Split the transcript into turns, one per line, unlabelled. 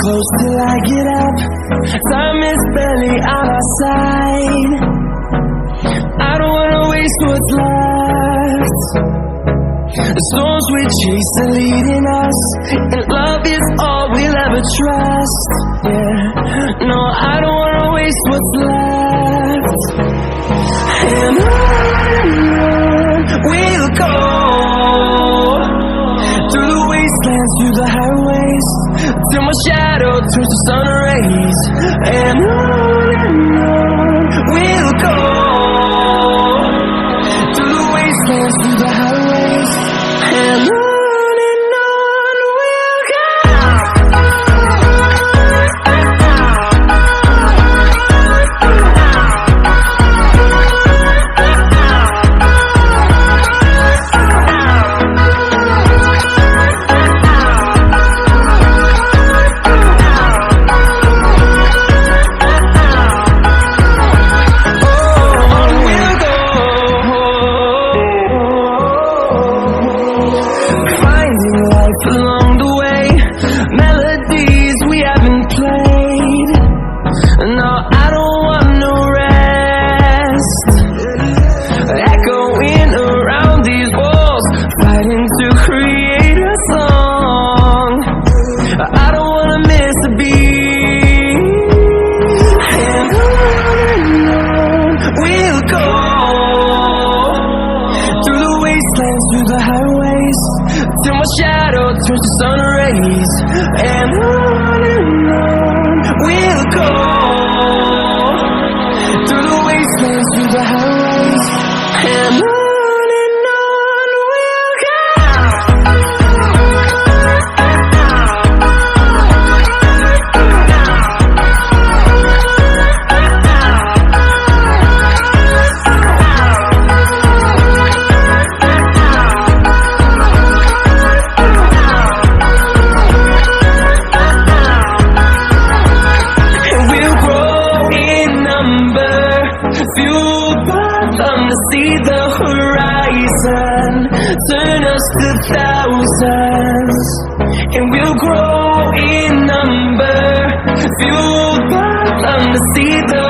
close till I get up. Time is barely on our side. I don't wanna waste what's left. The storms we chase are leading us, and love is all we'll ever trust. Yeah, no, I don't wanna waste what's left. And on we'll go, through the wastelands, through the highways, till my shadow turns to sun rays. And on we'll go, through the wastelands, through the highways, and on we'll go. Along the way, melodies we haven't played. No, I don't want no rest. Echoing around these walls, fighting to create a song. I don't wanna miss a beat. And on we'll go, through the wastelands, through the highways, till my shadow turns to sun rays. And on we'll go, through the wastelands, through the highways, and on we'll go. Fueled by them to see the horizon, turn us to thousands, and we'll grow in number. Fueled by them to see the